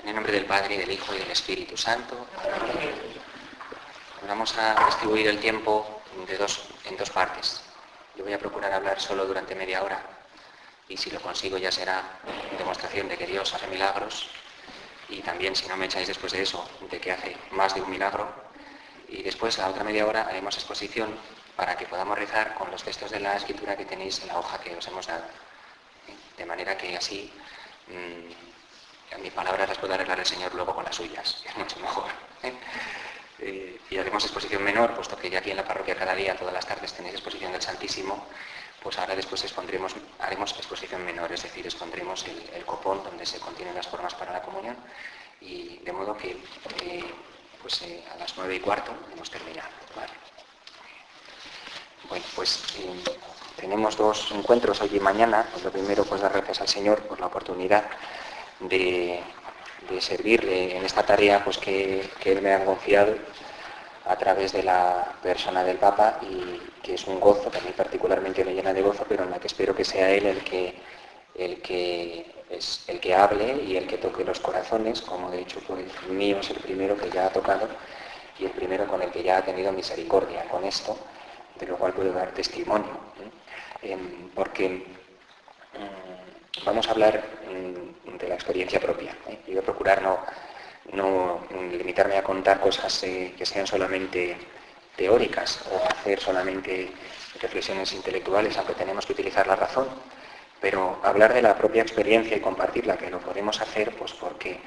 En el nombre del Padre, y del Hijo, y del Espíritu Santo. Vamos a distribuir el tiempo en dos partes. Yo voy a procurar hablar solo durante media hora, y si lo consigo ya será demostración de que Dios hace milagros, y también, si no me echáis después de eso, de que hace más de un milagro. Y después, la otra media hora, haremos exposición para que podamos rezar con los textos de la Escritura que tenéis en la hoja que os hemos dado. De manera que así mis palabras las puede arreglar el Señor luego con las suyas, que es mucho mejor. Y haremos exposición menor, puesto que ya aquí en la parroquia cada día, todas las tardes tenéis exposición del Santísimo, pues ahora después haremos exposición menor, es decir, expondremos el copón donde se contienen las formas para la comunión, y de modo que a las 9:15 hemos terminado. ¿Vale? Bueno, pues tenemos dos encuentros hoy y mañana. Lo primero, pues dar gracias al Señor por la oportunidad de servirle en esta tarea pues que Él me ha confiado a través de la persona del Papa, y que es un gozo, que a mí particularmente me llena de gozo, pero en la que espero que sea Él el que hable y el que toque los corazones, como de hecho pues mío es el primero que ya ha tocado y el primero con el que ya ha tenido misericordia con esto, de lo cual puedo dar testimonio, porque vamos a hablar de la experiencia propia. Y voy a procurar no limitarme a contar cosas que sean solamente teóricas o hacer solamente reflexiones intelectuales, aunque tenemos que utilizar la razón, pero hablar de la propia experiencia y compartirla, que lo podemos hacer pues porque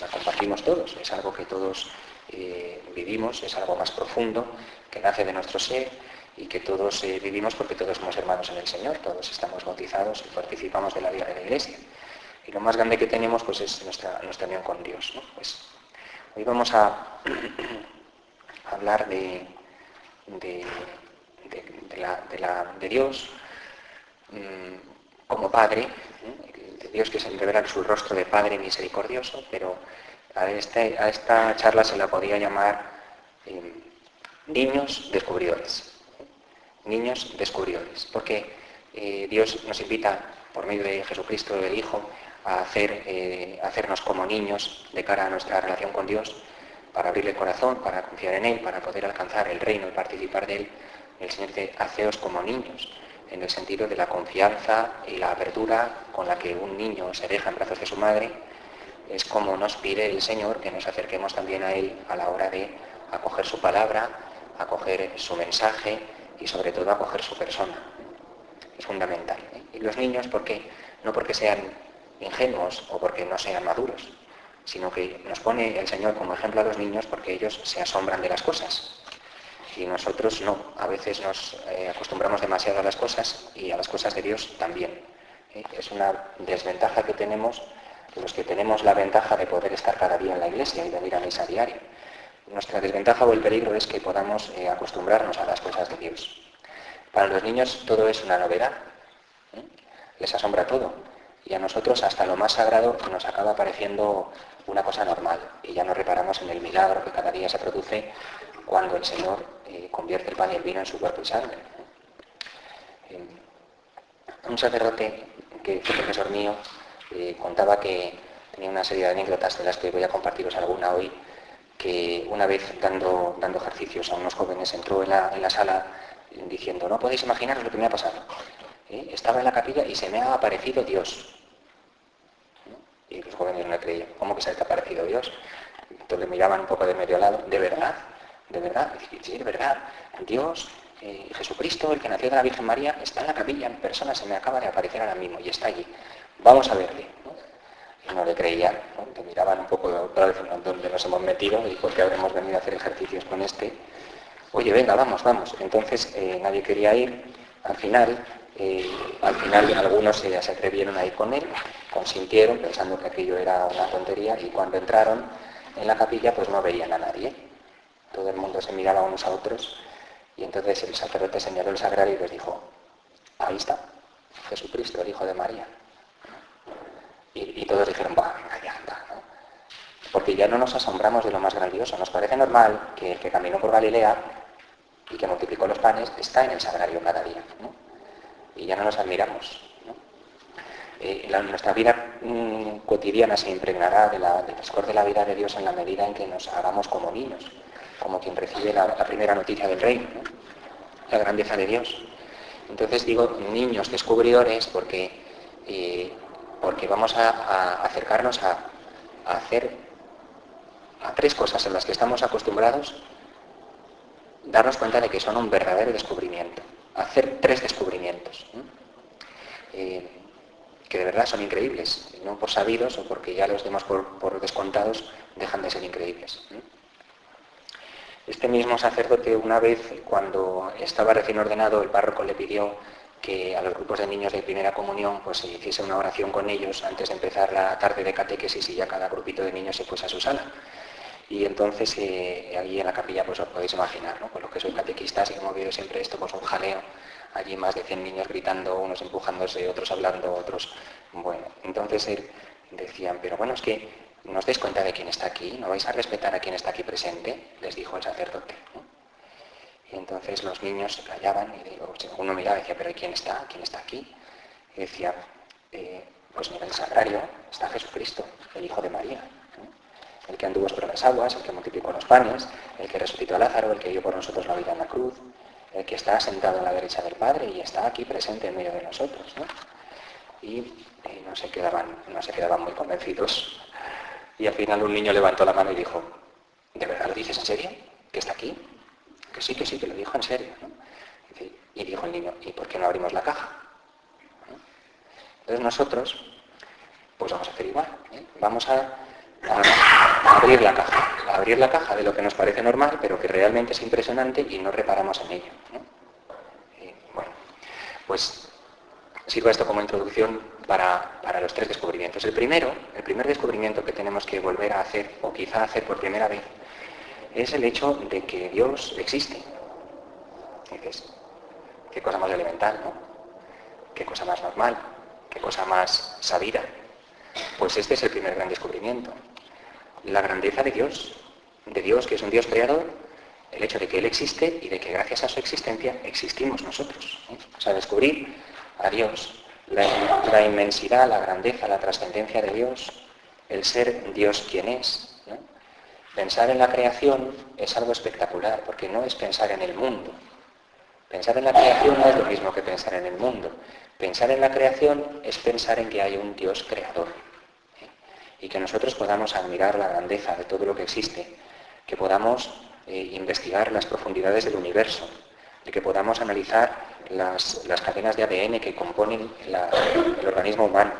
la compartimos todos, es algo que todos vivimos, es algo más profundo, que nace de nuestro ser, y que todos vivimos porque todos somos hermanos en el Señor, todos estamos bautizados y participamos de la vida de la Iglesia. Y lo más grande que tenemos pues es nuestra unión con Dios, ¿no? Pues hoy vamos a hablar de Dios como Padre, de Dios que se revela su rostro de Padre misericordioso, pero a esta charla se la podía llamar niños descubridores. Niños descubridores, porque Dios nos invita, por medio de Jesucristo, el Hijo, a hacernos como niños de cara a nuestra relación con Dios, para abrirle el corazón, para confiar en Él, para poder alcanzar el reino y participar de Él. El Señor dice, haceos como niños, en el sentido de la confianza y la apertura con la que un niño se deja en brazos de su madre. Es como nos pide el Señor que nos acerquemos también a Él a la hora de acoger su palabra, acoger su mensaje y sobre todo acoger su persona. Es fundamental. Y los niños, ¿por qué? No porque sean ingenuos o porque no sean maduros, sino que nos pone el Señor como ejemplo a los niños porque ellos se asombran de las cosas. Y nosotros no, a veces nos acostumbramos demasiado a las cosas, y a las cosas de Dios también. Es una desventaja que tenemos los que tenemos la ventaja de poder estar cada día en la iglesia y de ir a misa diaria. Nuestra desventaja o el peligro es que podamos acostumbrarnos a las cosas de Dios. Para los niños todo es una novedad, les asombra todo, y a nosotros hasta lo más sagrado nos acaba pareciendo una cosa normal, y ya no reparamos en el milagro que cada día se produce cuando el Señor convierte el pan y el vino en su cuerpo y sangre. Un sacerdote que fue profesor mío contaba que tenía una serie de anécdotas, de las que voy a compartiros alguna hoy, que una vez dando ejercicios a unos jóvenes entró en la sala diciendo, no podéis imaginaros lo que me ha pasado. Estaba en la capilla y se me ha aparecido Dios. Y los jóvenes no le creían, ¿cómo que se te ha aparecido Dios? Entonces le miraban un poco de medio lado, ¿de verdad? ¿De verdad? Sí, de verdad. Dios, Jesucristo, el que nació de la Virgen María, está en la capilla en persona, se me acaba de aparecer ahora mismo y está allí. Vamos a verle, ¿no? Y no le creían, ¿no? Te miraban un poco otra vez dónde nos hemos metido y por qué habremos venido a hacer ejercicios con este. Oye, venga, vamos. Entonces nadie quería ir. Al final algunos se atrevieron a ir con él, consintieron pensando que aquello era una tontería, y cuando entraron en la capilla pues no veían a nadie. Todo el mundo se miraba unos a otros, y entonces el sacerdote señaló el sagrario y les dijo, ahí está, Jesucristo, el Hijo de María. Y todos dijeron, va, venga, ya está, ¿no? Porque ya no nos asombramos de lo más grandioso. Nos parece normal que el que caminó por Galilea y que multiplicó los panes está en el sagrario cada día, ¿no? Y ya no nos admiramos, ¿no? nuestra vida cotidiana se impregnará del frescor de la vida de Dios en la medida en que nos hagamos como niños, como quien recibe la primera noticia del reino, ¿no? La grandeza de Dios. Entonces digo niños descubridores porque vamos a acercarnos a hacer a tres cosas en las que estamos acostumbrados, darnos cuenta de que son un verdadero descubrimiento, hacer tres descubrimientos, ¿no? Que de verdad son increíbles, no por sabidos o porque ya los demos por descontados, dejan de ser increíbles, ¿no? Este mismo sacerdote, una vez, cuando estaba recién ordenado, el párroco le pidió que a los grupos de niños de primera comunión pues se hiciese una oración con ellos antes de empezar la tarde de catequesis y ya cada grupito de niños se fuese a su sala. Y entonces allí en la capilla pues os podéis imaginar, ¿no? Pues los que sois catequistas y hemos visto siempre esto, pues un jaleo, allí más de 100 niños gritando, unos empujándose, otros hablando, otros... Bueno, entonces decían, pero bueno, es que no os dais cuenta de quién está aquí, no vais a respetar a quien está aquí presente, les dijo el sacerdote, ¿no? Y entonces los niños se callaban y digo, uno miraba y decía, pero ¿quién está? ¿Quién está aquí? Y decía, pues mira, en el sagrario está Jesucristo, el Hijo de María, ¿no? El que anduvo sobre las aguas, el que multiplicó los panes, el que resucitó a Lázaro, el que dio por nosotros la vida en la cruz, el que está sentado a la derecha del Padre y está aquí presente en medio de nosotros, ¿no? Y no se quedaban muy convencidos. Y al final un niño levantó la mano y dijo, ¿de verdad lo dices en serio? ¿Que está aquí? Que sí, que lo dijo en serio, ¿no? Y dijo el niño, ¿y por qué no abrimos la caja? ¿No? Entonces nosotros, pues vamos a hacer igual, ¿eh? Vamos a abrir la caja de lo que nos parece normal, pero que realmente es impresionante y no reparamos en ello, ¿no? Bueno, pues sirva esto como introducción para los tres descubrimientos. El primer descubrimiento que tenemos que volver a hacer, o quizá hacer por primera vez, es el hecho de que Dios existe. Dices, qué cosa más elemental, ¿no? Qué cosa más normal, qué cosa más sabida. Pues este es el primer gran descubrimiento. La grandeza de Dios que es un Dios creador, el hecho de que Él existe y de que gracias a su existencia existimos nosotros, ¿eh? O sea, descubrir a Dios, la inmensidad, la grandeza, la trascendencia de Dios, el ser Dios quien es, ¿no? Pensar en la creación es algo espectacular, porque no es pensar en el mundo. Pensar en la creación no es lo mismo que pensar en el mundo. Pensar en la creación es pensar en que hay un Dios creador, ¿eh? Y que nosotros podamos admirar la grandeza de todo lo que existe, que podamos investigar las profundidades del universo, de que podamos analizar las cadenas de ADN que componen el organismo humano,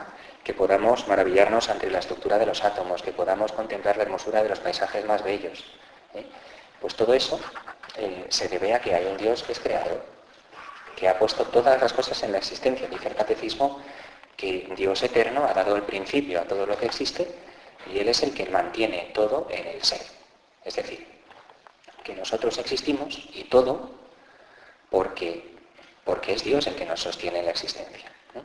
que podamos maravillarnos ante la estructura de los átomos, que podamos contemplar la hermosura de los paisajes más bellos, ¿eh? Pues todo eso se debe a que hay un Dios que es creador, que ha puesto todas las cosas en la existencia. Dice el catecismo que Dios eterno ha dado el principio a todo lo que existe y Él es el que mantiene todo en el ser. Es decir, que nosotros existimos y todo porque es Dios el que nos sostiene en la existencia, ¿no?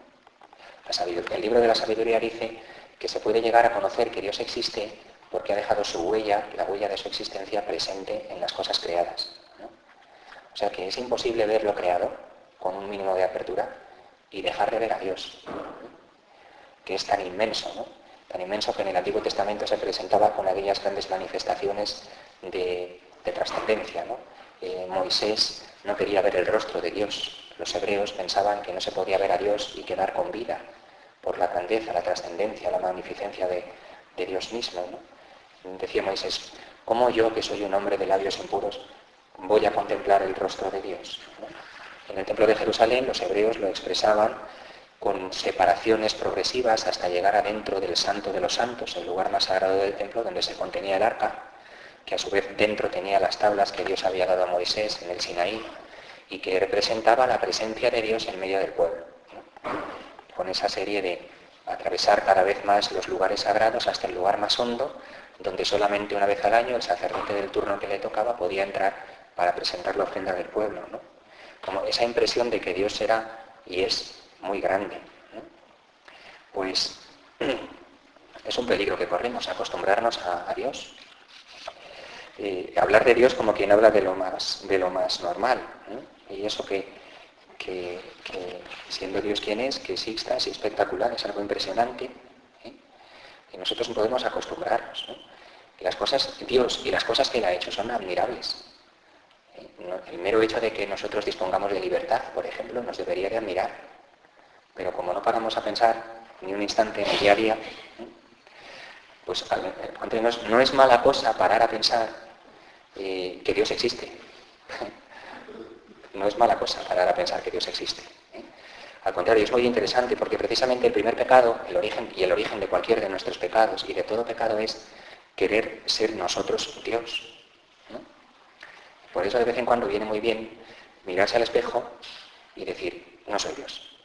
El libro de la sabiduría dice que se puede llegar a conocer que Dios existe porque ha dejado su huella, la huella de su existencia presente en las cosas creadas, ¿no? O sea que es imposible ver lo creado con un mínimo de apertura y dejar de ver a Dios, ¿no? Que es tan inmenso, ¿no? Tan inmenso que en el Antiguo Testamento se presentaba con aquellas grandes manifestaciones de trascendencia, ¿no? Moisés no quería ver el rostro de Dios. Los hebreos pensaban que no se podía ver a Dios y quedar con vida por la grandeza, la trascendencia, la magnificencia de Dios mismo, ¿no? Decía Moisés, ¿cómo yo, que soy un hombre de labios impuros, voy a contemplar el rostro de Dios, ¿no? En el templo de Jerusalén los hebreos lo expresaban con separaciones progresivas hasta llegar adentro del Santo de los Santos, el lugar más sagrado del templo donde se contenía el arca, que a su vez dentro tenía las tablas que Dios había dado a Moisés en el Sinaí y que representaba la presencia de Dios en medio del pueblo, ¿no? Con esa serie de atravesar cada vez más los lugares sagrados hasta el lugar más hondo, donde solamente una vez al año el sacerdote del turno que le tocaba podía entrar para presentar la ofrenda del pueblo, ¿no? Como esa impresión de que Dios era y es muy grande, ¿no? Pues es un peligro que corremos, acostumbrarnos a Dios. Hablar de Dios como quien habla de lo más normal, ¿no? Y eso que que siendo Dios quien es, que exista, es espectacular, es algo impresionante, ¿eh? Y nosotros podemos acostumbrarnos, ¿no? Las cosas, Dios y las cosas que Él ha hecho son admirables. El mero hecho de que nosotros dispongamos de libertad, por ejemplo, nos debería de admirar. Pero como no paramos a pensar ni un instante en el día a día, pues no es mala cosa parar a pensar que Dios existe. No es mala cosa parar a pensar que Dios existe. Al contrario, es muy interesante porque precisamente el primer pecado, el origen de cualquier de nuestros pecados y de todo pecado es querer ser nosotros Dios, ¿no? Por eso de vez en cuando viene muy bien mirarse al espejo y decir, no soy Dios,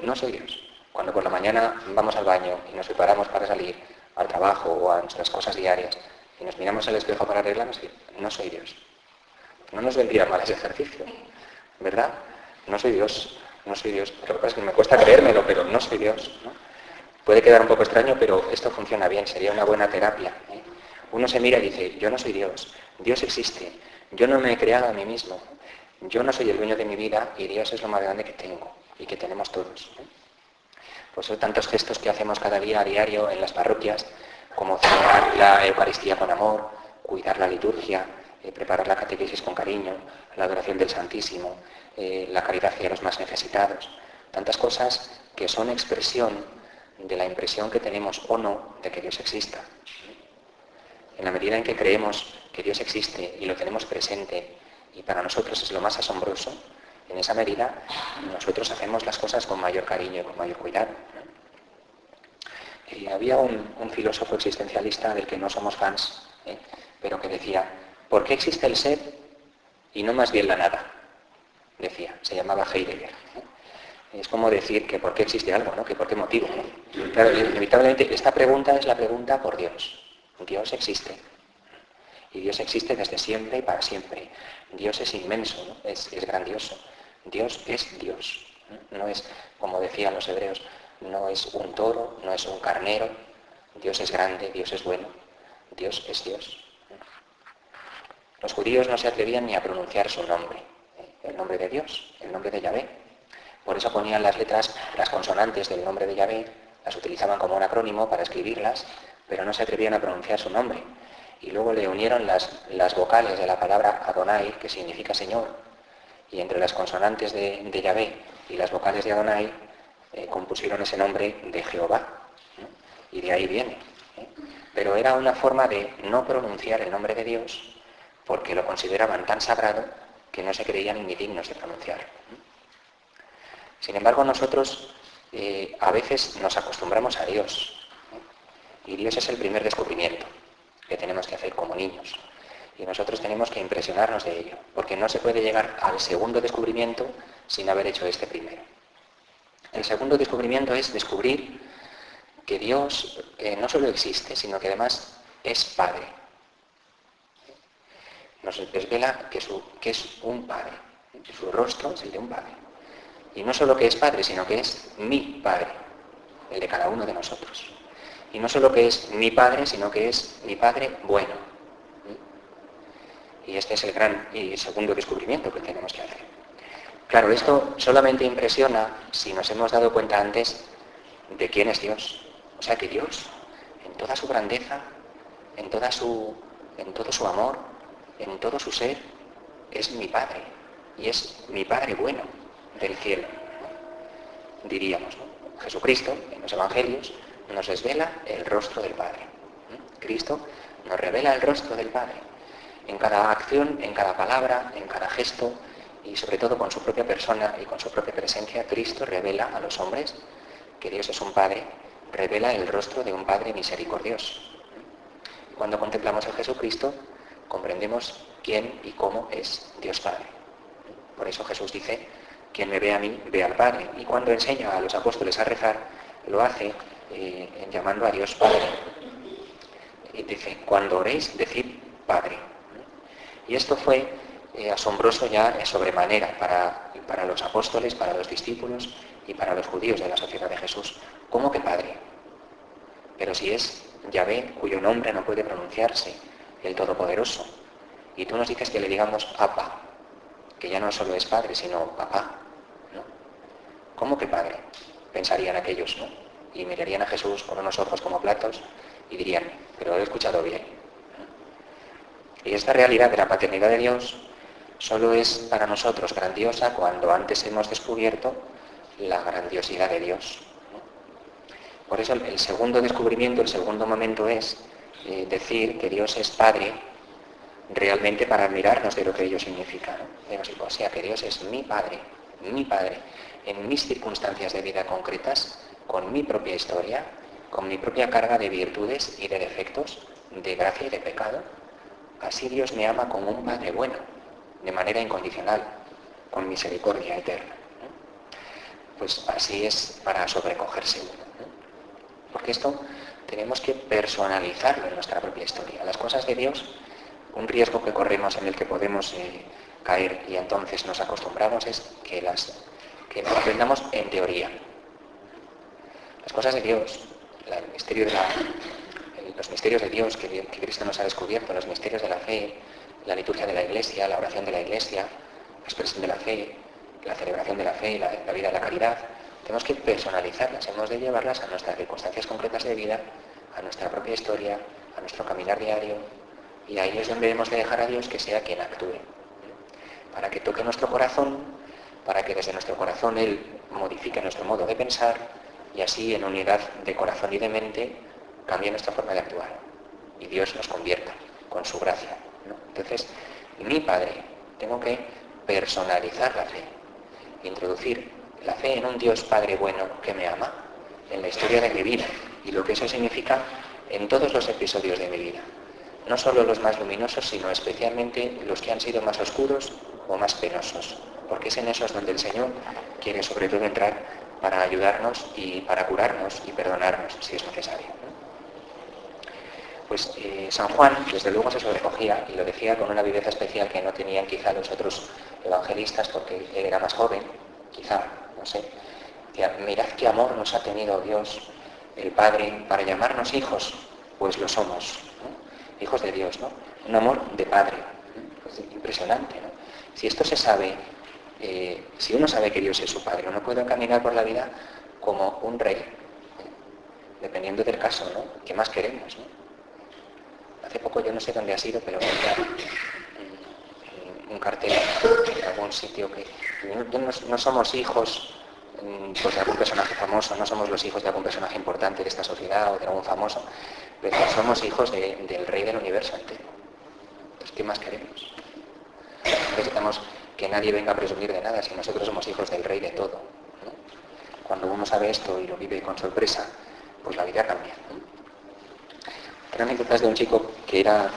no soy Dios. Cuando por la mañana vamos al baño y nos preparamos para salir al trabajo o a nuestras cosas diarias y nos miramos al espejo para arreglarnos y decir, no soy Dios. No nos vendría mal ese ejercicio, ¿verdad? No soy Dios, no soy Dios. Lo que pasa es que me cuesta creérmelo, pero no soy Dios, ¿no? Puede quedar un poco extraño, pero esto funciona bien, sería una buena terapia, ¿eh? Uno se mira y dice, yo no soy Dios, Dios existe, yo no me he creado a mí mismo, yo no soy el dueño de mi vida y Dios es lo más grande que tengo y que tenemos todos, ¿eh? Pues son tantos gestos que hacemos cada día a diario en las parroquias, como celebrar la Eucaristía con amor, cuidar la liturgia, preparar la catequesis con cariño, la adoración del Santísimo, la caridad hacia los más necesitados. Tantas cosas que son expresión de la impresión que tenemos o no de que Dios exista. En la medida en que creemos que Dios existe y lo tenemos presente y para nosotros es lo más asombroso, en esa medida nosotros hacemos las cosas con mayor cariño y con mayor cuidado. Había un filósofo existencialista del que no somos fans, pero que decía, ¿por qué existe el ser y no más bien la nada? Decía, se llamaba Heidegger. Es como decir que por qué existe algo, ¿no? Que por qué motivo, ¿no? Claro, inevitablemente esta pregunta es la pregunta por Dios. Dios existe. Y Dios existe desde siempre y para siempre. Dios es inmenso, ¿no? Es grandioso. Dios es Dios. No es, como decían los hebreos, no es un toro, no es un carnero. Dios es grande, Dios es bueno. Dios es Dios. Los judíos no se atrevían ni a pronunciar su nombre, el nombre de Dios, el nombre de Yahvé. Por eso ponían las letras, las consonantes del nombre de Yahvé, las utilizaban como un acrónimo para escribirlas, pero no se atrevían a pronunciar su nombre. Y luego le unieron las vocales de la palabra Adonai, que significa Señor, y entre las consonantes de Yahvé y las vocales de Adonai compusieron ese nombre de Jehová, ¿no? Y de ahí viene, ¿eh? Pero era una forma de no pronunciar el nombre de Dios porque lo consideraban tan sagrado que no se creían ni dignos de pronunciarlo. Sin embargo, nosotros a veces nos acostumbramos a Dios, y Dios es el primer descubrimiento que tenemos que hacer como niños. Y nosotros tenemos que impresionarnos de ello, porque no se puede llegar al segundo descubrimiento sin haber hecho este primero. El segundo descubrimiento es descubrir que Dios no solo existe, sino que además es Padre. Nos desvela que es un Padre, que su rostro es el de un Padre. Y no solo que es Padre, sino que es mi Padre, el de cada uno de nosotros. Y no solo que es mi Padre, sino que es mi Padre bueno. Y este es el gran y segundo descubrimiento que tenemos que hacer. Claro, esto solamente impresiona si nos hemos dado cuenta antes de quién es Dios. O sea que Dios, en toda su grandeza, en todo su amor, en todo su ser, es mi Padre. Y es mi Padre bueno del cielo, diríamos, ¿no? Jesucristo, en los Evangelios, nos desvela el rostro del Padre. Cristo nos revela el rostro del Padre. En cada acción, en cada palabra, en cada gesto, y sobre todo con su propia persona y con su propia presencia, Cristo revela a los hombres que Dios es un Padre, revela el rostro de un Padre misericordioso. Cuando contemplamos a Jesucristo, comprendemos quién y cómo es Dios Padre. Por eso Jesús dice, quien me ve a mí, ve al Padre. Y cuando enseña a los apóstoles a rezar, lo hace llamando a Dios Padre. Y dice, cuando oréis, decid Padre. Y esto fue asombroso ya sobremanera para los apóstoles, para los discípulos y para los judíos de la sociedad de Jesús. ¿Cómo que Padre? Pero si es Yahvé, cuyo nombre no puede pronunciarse, el Todopoderoso. Y tú nos dices que le digamos Abba, que ya no solo es Padre, sino Papá. ¿Cómo que Padre? Pensarían aquellos, ¿no? Y mirarían a Jesús con unos ojos como platos y dirían, pero lo he escuchado bien. Y esta realidad de la paternidad de Dios solo es para nosotros grandiosa cuando antes hemos descubierto la grandiosidad de Dios. Por eso el segundo descubrimiento, el segundo momento es decir que Dios es Padre realmente para admirarnos de lo que ello significa, ¿no? O sea, que Dios es mi Padre, en mis circunstancias de vida concretas, con mi propia historia, con mi propia carga de virtudes y de defectos, de gracia y de pecado. Así Dios me ama como un Padre bueno, de manera incondicional, con misericordia eterna, ¿no? Pues así es para sobrecogerse uno, ¿no? Porque esto tenemos que personalizarlo en nuestra propia historia. Las cosas de Dios, un riesgo que corremos en el que podemos caer y entonces nos acostumbramos es que las aprendamos en teoría. Las cosas de Dios, los misterios de Dios que Cristo nos ha descubierto, los misterios de la fe, la liturgia de la Iglesia, la oración de la Iglesia, la expresión de la fe, la celebración de la fe, la vida de la caridad, tenemos que personalizarlas, hemos de llevarlas a nuestras circunstancias concretas de vida, a nuestra propia historia, a nuestro caminar diario, y ahí es donde hemos de dejar a Dios que sea quien actúe, para que toque nuestro corazón, para que desde nuestro corazón Él modifique nuestro modo de pensar y así en unidad de corazón y de mente cambie nuestra forma de actuar y Dios nos convierta con su gracia, ¿no? Entonces, mi Padre, tengo que personalizar la fe, introducir la fe en un Dios Padre bueno que me ama en la historia de mi vida y lo que eso significa en todos los episodios de mi vida. No solo los más luminosos, sino especialmente los que han sido más oscuros o más penosos, porque es en esos donde el Señor quiere sobre todo entrar para ayudarnos y para curarnos y perdonarnos si es necesario, ¿no? Pues San Juan, desde luego, se sobrecogía y lo decía con una viveza especial que no tenían quizá los otros evangelistas porque él era más joven, quizá, no sé. Decía, mirad qué amor nos ha tenido Dios, el Padre, para llamarnos hijos, pues lo somos, ¿no? Hijos de Dios, ¿no? Un amor de Padre, ¿no? Pues impresionante, ¿no? Si esto se sabe, si uno sabe que Dios es su Padre, uno puede caminar por la vida como un rey, dependiendo del caso, ¿no? ¿Qué más queremos, no? Hace poco, yo no sé dónde ha sido, pero un cartel en algún sitio que no somos hijos pues de algún personaje famoso, no somos los hijos de algún personaje importante de esta sociedad o de algún famoso, pero somos hijos del Rey del universo entero. Entonces, ¿qué más queremos? No necesitamos que nadie venga a presumir de nada si nosotros somos hijos del Rey de todo, ¿no? Cuando uno sabe esto y lo vive con sorpresa, pues la vida cambia, ¿no? Eran anécdotas de un chico que era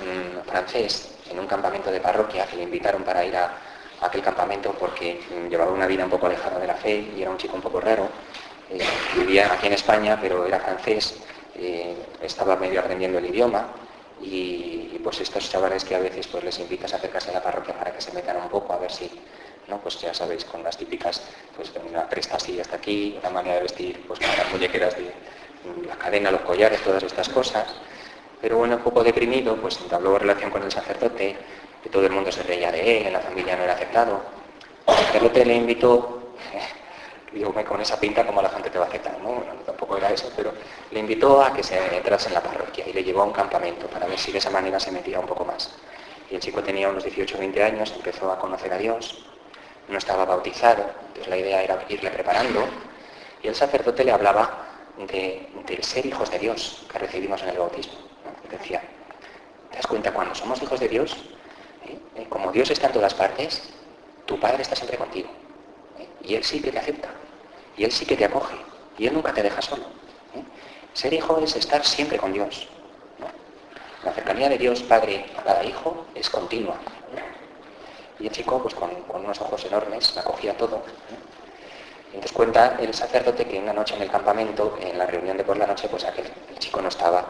francés en un campamento de parroquia, que le invitaron para ir a aquel campamento porque llevaba una vida un poco alejada de la fe y era un chico un poco raro. Vivía aquí en España, pero era francés, estaba medio aprendiendo el idioma y pues estos chavales que a veces pues les invitas a acercarse a la parroquia para que se metan un poco a ver si, ¿no? Pues ya sabéis, con las típicas, pues una cresta así hasta aquí, una manera de vestir, pues con las muñequeras de la cadena, los collares, todas estas cosas. Pero bueno, un poco deprimido, pues entabló relación con el sacerdote, que todo el mundo se reía de él, en la familia no era aceptado. El sacerdote le invitó, digo, con esa pinta como la gente te va a aceptar, ¿no? Bueno, tampoco era eso, pero le invitó a que se entrase en la parroquia y le llevó a un campamento para ver si de esa manera se metía un poco más. Y el chico tenía unos 18 o 20 años, empezó a conocer a Dios, no estaba bautizado, entonces la idea era irle preparando, y el sacerdote le hablaba del ser hijos de Dios que recibimos en el bautismo, ¿no? Decía, ¿te das cuenta cuando somos hijos de Dios? Como Dios está en todas partes, tu Padre está siempre contigo, y Él sí que te acepta, y Él sí que te acoge, y Él nunca te deja solo. Ser hijo es estar siempre con Dios, ¿no? La cercanía de Dios Padre a cada hijo es continua, ¿no? Y el chico, pues con unos ojos enormes, acogía todo, ¿no? Entonces cuenta el sacerdote que una noche en el campamento, en la reunión de por la noche, pues el chico no estaba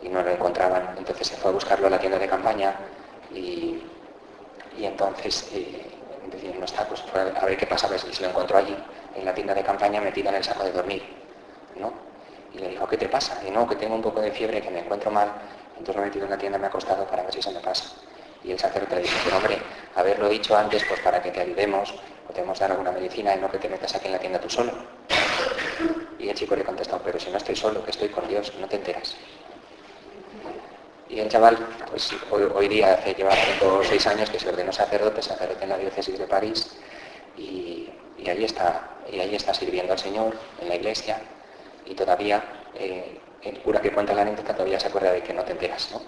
y no lo encontraban. Entonces se fue a buscarlo a la tienda de campaña y entonces decían, no está, pues fue a ver qué pasa, pues, y se lo encontró allí, en la tienda de campaña, metido en el saco de dormir, ¿no? Y le dijo, ¿qué te pasa? Y no, que tengo un poco de fiebre, que me encuentro mal, entonces me he metido en la tienda, me he acostado para ver si se me pasa. Y el sacerdote le dijo, pero hombre, haberlo dicho antes, pues para que te ayudemos, o te vamos a dar alguna medicina y no que te metas aquí en la tienda tú solo. Y el chico le contestó, pero si no estoy solo, que estoy con Dios, no te enteras. Y el chaval, pues hoy día lleva 5 o 6 años que se ordenó sacerdote en la diócesis de París, y ahí está sirviendo al Señor en la iglesia, y todavía el cura que cuenta la anécdota todavía se acuerda de que no te enteras, ¿no?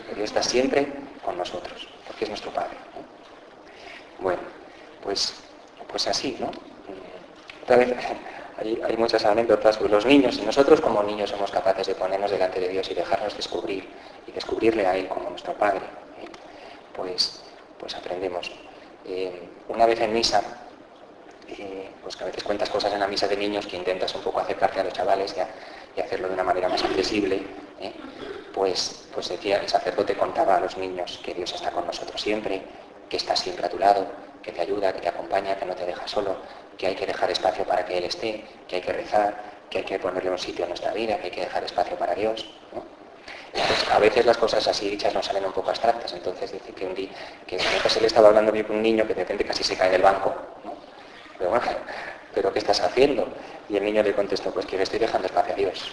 Que Dios está siempre con nosotros, porque es nuestro Padre, ¿no? Bueno, pues así, ¿no? Otra vez, hay muchas anécdotas, pues los niños, y nosotros como niños somos capaces de ponernos delante de Dios y dejarnos descubrir, y descubrirle a Él como nuestro Padre, pues aprendemos. Una vez en misa, pues que a veces cuentas cosas en la misa de niños que intentas un poco acercarte a los chavales y hacerlo de una manera más accesible, pues decía, el sacerdote contaba a los niños que Dios está con nosotros siempre, que está siempre a tu lado, que te ayuda, que te acompaña, que no te deja solo, que hay que dejar espacio para que Él esté, que hay que rezar, que hay que ponerle un sitio en nuestra vida, que hay que dejar espacio para Dios, ¿no? Entonces, a veces las cosas así dichas nos salen un poco abstractas. Entonces dice que un día, que se le estaba hablando bien con un niño que de repente casi se cae del banco, ¿no? Pero bueno, ¿pero qué estás haciendo? Y el niño le contestó, pues que le estoy dejando espacio a Dios.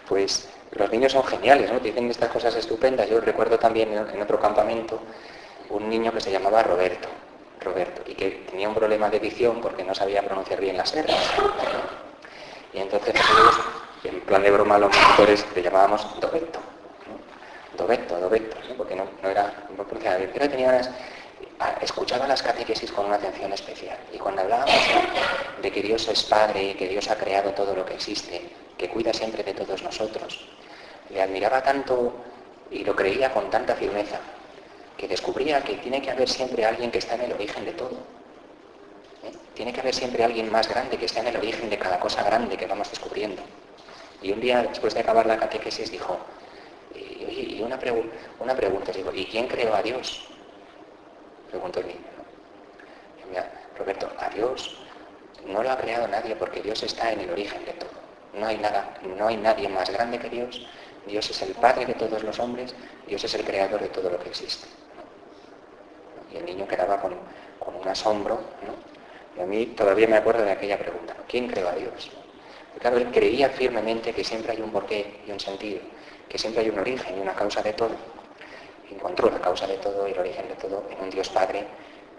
Pues los niños son geniales, ¿no? Dicen estas cosas estupendas. Yo recuerdo también en otro campamento un niño que se llamaba Roberto, y que tenía un problema de dicción porque no sabía pronunciar bien las R's. Y entonces nosotros, en plan de broma, los monitores le llamábamos Dovetto, ¿no? Dovetto, ¿no? Porque no pronunciaba bien, pero tenía escuchaba las catequesis con una atención especial. Y cuando hablábamos de que Dios es Padre y que Dios ha creado todo lo que existe, que cuida siempre de todos nosotros, le admiraba tanto y lo creía con tanta firmeza, que descubría que tiene que haber siempre alguien que está en el origen de todo. Tiene que haber siempre alguien más grande que está en el origen de cada cosa grande que vamos descubriendo. Y un día, después de acabar la catequesis, dijo, y una pregunta, digo, ¿y quién creó a Dios? Preguntó el niño, ¿no? Y mira, Roberto, a Dios no lo ha creado nadie porque Dios está en el origen de todo. No hay nadie más grande que Dios. Dios es el Padre de todos los hombres, Dios es el creador de todo lo que existe, ¿no? Y el niño quedaba con un asombro, ¿no? Y a mí todavía me acuerdo de aquella pregunta, ¿no? ¿Quién creó a Dios? Porque claro, él creía firmemente que siempre hay un porqué y un sentido, que siempre hay un origen y una causa de todo. Y encontró la causa de todo y el origen de todo en un Dios Padre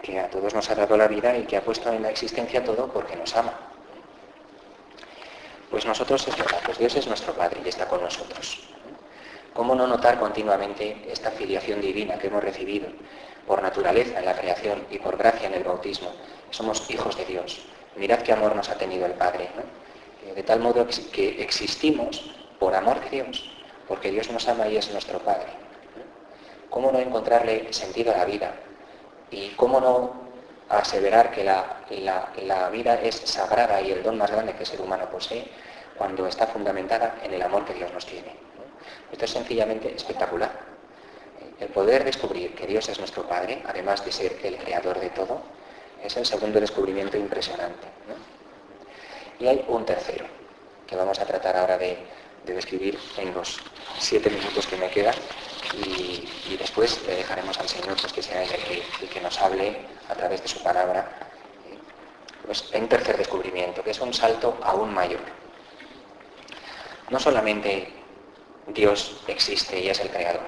que a todos nos ha dado la vida y que ha puesto en la existencia todo porque nos ama. Pues nosotros es verdad, pues Dios es nuestro Padre y está con nosotros. ¿Cómo no notar continuamente esta filiación divina que hemos recibido por naturaleza en la creación y por gracia en el bautismo? Somos hijos de Dios. Mirad qué amor nos ha tenido el Padre, ¿no? De tal modo que existimos por amor de Dios, porque Dios nos ama y es nuestro Padre. ¿Cómo no encontrarle sentido a la vida? ¿Y cómo no aseverar que la vida es sagrada y el don más grande que el ser humano posee cuando está fundamentada en el amor que Dios nos tiene? Esto es sencillamente espectacular. El poder descubrir que Dios es nuestro Padre, además de ser el creador de todo, es el segundo descubrimiento impresionante, ¿no? Y hay un tercero, que vamos a tratar ahora de describir en los 7 minutos que me quedan, y después le dejaremos al Señor pues, que sea Él el que nos hable a través de su palabra. Pues hay un tercer descubrimiento, que es un salto aún mayor. No solamente Dios existe y es el creador.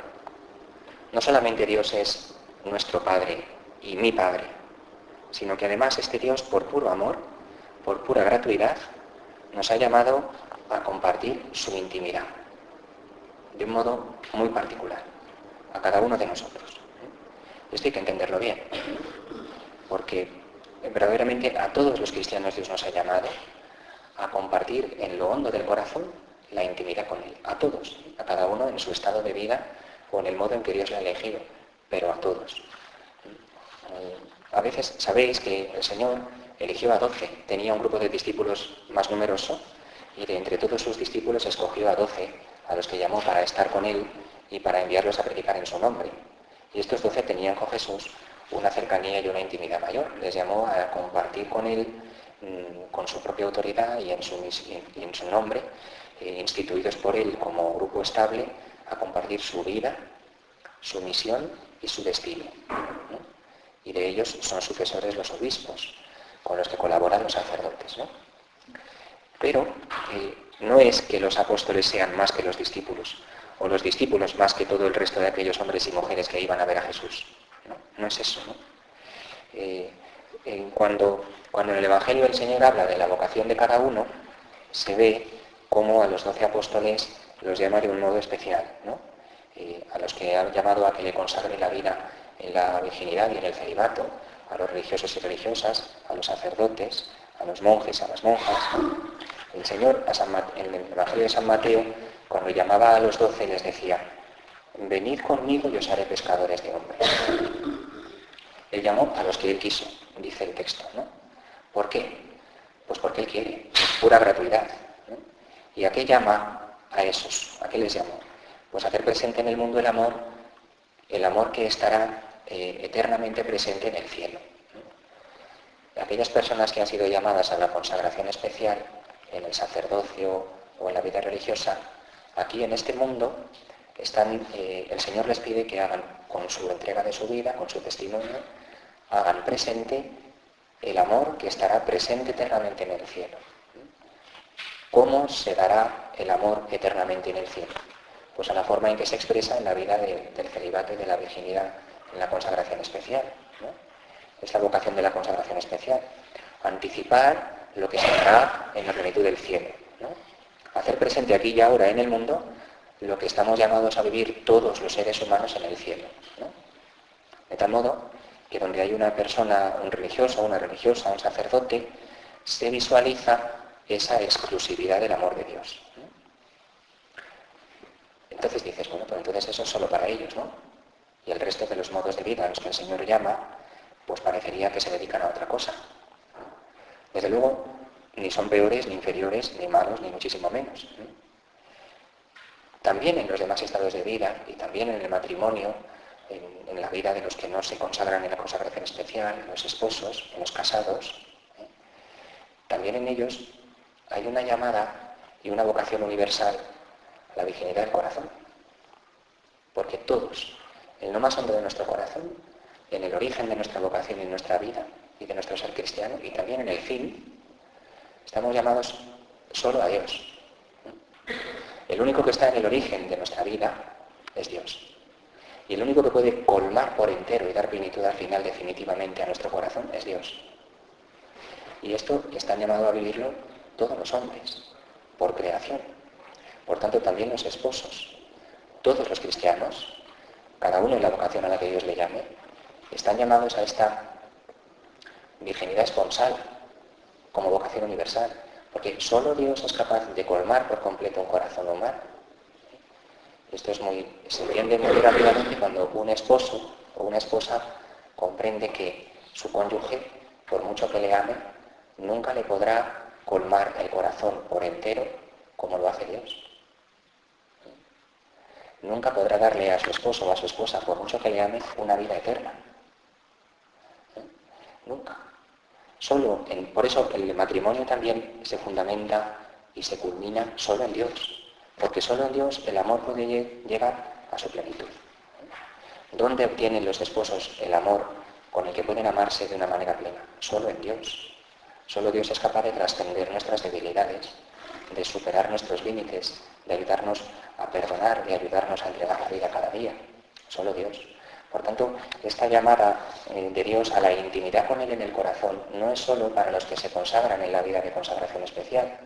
No solamente Dios es nuestro Padre y mi Padre, sino que además este Dios, por puro amor, por pura gratuidad, nos ha llamado a compartir su intimidad, de un modo muy particular, a cada uno de nosotros. Esto hay que entenderlo bien, porque verdaderamente a todos los cristianos Dios nos ha llamado a compartir en lo hondo del corazón la intimidad con Él, a todos, a cada uno en su estado de vida o en el modo en que Dios le ha elegido, pero a todos. A veces sabéis que el Señor eligió a 12, tenía un grupo de discípulos más numeroso y de entre todos sus discípulos escogió a 12, a los que llamó para estar con Él y para enviarlos a predicar en su nombre. Y estos 12 tenían con Jesús una cercanía y una intimidad mayor. Les llamó a compartir con Él con su propia autoridad y en su nombre, instituidos por Él como grupo estable, a compartir su vida, su misión y su destino, ¿no? y de ellos son sucesores los obispos, con los que colaboran los sacerdotes, ¿no? Pero no es que los apóstoles sean más que los discípulos, o los discípulos más que todo el resto de aquellos hombres y mujeres que iban a ver a Jesús. No es eso, ¿no? Cuando en el Evangelio el Señor habla de la vocación de cada uno, se ve cómo a los 12 apóstoles los llama de un modo especial, ¿no? A los que ha llamado a que le consagren la vida en la virginidad y en el celibato, a los religiosos y religiosas, a los sacerdotes, a los monjes, a las monjas. El Señor, en el Evangelio de San Mateo, cuando llamaba a los 12, les decía: venid conmigo y os haré pescadores de hombres. Él llamó a los que Él quiso, dice el texto, ¿no? ¿Por qué? Pues porque Él quiere, pura gratuidad, ¿no? ¿Y a qué llama a esos? ¿A qué les llamó? Pues a hacer presente en el mundo el amor que estará eternamente presente en el cielo, ¿no? Aquellas personas que han sido llamadas a la consagración especial en el sacerdocio o en la vida religiosa, aquí en este mundo el Señor les pide que hagan, con su entrega de su vida, con su testimonio, hagan presente el amor que estará presente eternamente en el cielo. ¿Cómo se dará el amor eternamente en el cielo? Pues a la forma en que se expresa en la vida del celibato y de la virginidad, en la consagración especial, ¿no? Es la vocación de la consagración especial. Anticipar lo que se hará en la plenitud del cielo, ¿no? Hacer presente aquí y ahora en el mundo lo que estamos llamados a vivir todos los seres humanos en el cielo, ¿no? De tal modo que donde hay una persona, un religioso, una religiosa, un sacerdote, se visualiza esa exclusividad del amor de Dios, ¿no? Entonces dices, bueno, pues entonces eso es solo para ellos, ¿no? Y el resto de los modos de vida a los que el Señor llama, pues parecería que se dedican a otra cosa. Desde luego, ni son peores, ni inferiores, ni malos, ni muchísimo menos, ¿no? También en los demás estados de vida y también en el matrimonio, en la vida de los que no se consagran en la consagración especial, en los esposos, en los casados, también en ellos hay una llamada y una vocación universal a la virginidad del corazón. Porque todos, en lo más hondo de nuestro corazón, en el origen de nuestra vocación y nuestra vida y de nuestro ser cristiano, y también en el fin, estamos llamados solo a Dios. El único que está en el origen de nuestra vida es Dios. Y el único que puede colmar por entero y dar plenitud al final definitivamente a nuestro corazón es Dios. Y esto están llamados a vivirlo todos los hombres, por creación. Por tanto, también los esposos. Todos los cristianos, cada uno en la vocación a la que Dios le llame, están llamados a esta virginidad esponsal como vocación universal. Porque solo Dios es capaz de colmar por completo un corazón humano. Esto se entiende muy rápidamente cuando un esposo o una esposa comprende que su cónyuge, por mucho que le ame, nunca le podrá colmar el corazón por entero como lo hace Dios. Nunca podrá darle a su esposo o a su esposa, por mucho que le ame, una vida eterna. Nunca. Por eso el matrimonio también se fundamenta y se culmina solo en Dios. Porque solo en Dios el amor puede llegar a su plenitud. ¿Dónde obtienen los esposos el amor con el que pueden amarse de una manera plena? Solo en Dios. Solo Dios es capaz de trascender nuestras debilidades, de superar nuestros límites, de ayudarnos a perdonar, de ayudarnos a entregar la vida cada día. Solo Dios. Por tanto, esta llamada de Dios a la intimidad con Él en el corazón no es solo para los que se consagran en la vida de consagración especial,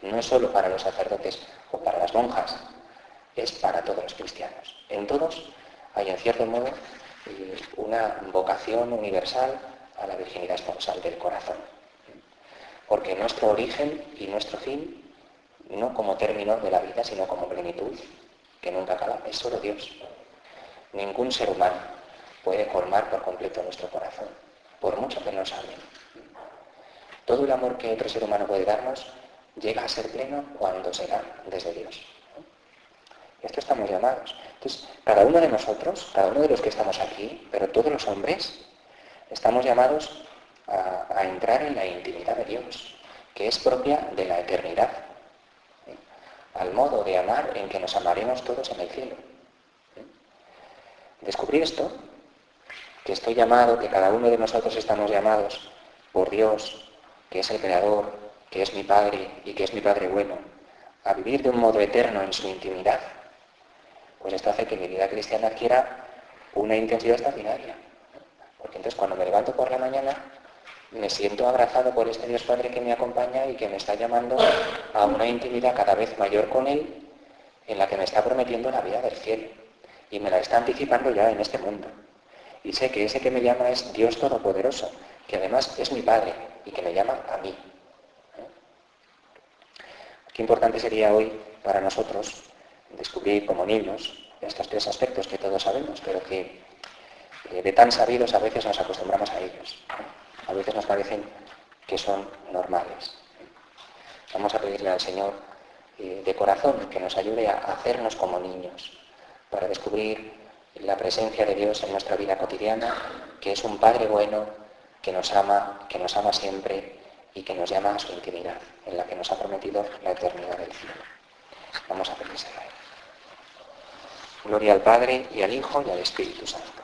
no es solo para los sacerdotes o para las monjas, es para todos los cristianos. En todos hay, en cierto modo, una vocación universal a la virginidad esponsal del corazón. Porque nuestro origen y nuestro fin, no como término de la vida, sino como plenitud, que nunca acaba, es solo Dios. Ningún ser humano puede colmar por completo nuestro corazón, por mucho que nos ame. Todo el amor que otro ser humano puede darnos llega a ser pleno cuando se da desde Dios. Y esto estamos llamados. Entonces, cada uno de nosotros, cada uno de los que estamos aquí, pero todos los hombres, estamos llamados a entrar en la intimidad de Dios, que es propia de la eternidad, al modo de amar en que nos amaremos todos en el cielo. Descubrir esto que estoy llamado, que cada uno de nosotros estamos llamados por Dios, que es el Creador, que es mi Padre y que es mi Padre bueno, a vivir de un modo eterno en su intimidad, pues esto hace que mi vida cristiana adquiera una intensidad extraordinaria. Porque entonces cuando me levanto por la mañana me siento abrazado por este Dios Padre que me acompaña y que me está llamando a una intimidad cada vez mayor con Él, en la que me está prometiendo la vida del cielo y me la está anticipando ya en este mundo. Y sé que ese que me llama es Dios Todopoderoso, que además es mi Padre y que me llama a mí. Qué importante sería hoy para nosotros descubrir como niños estos tres aspectos que todos sabemos, pero que de tan sabidos a veces nos acostumbramos a ellos. A veces nos parecen que son normales. Vamos a pedirle al Señor de corazón que nos ayude a hacernos como niños, para descubrir la presencia de Dios en nuestra vida cotidiana, que es un Padre bueno, que nos ama siempre y que nos llama a su intimidad, en la que nos ha prometido la eternidad del cielo. Vamos a pedírselo a Él. Gloria al Padre, y al Hijo, y al Espíritu Santo.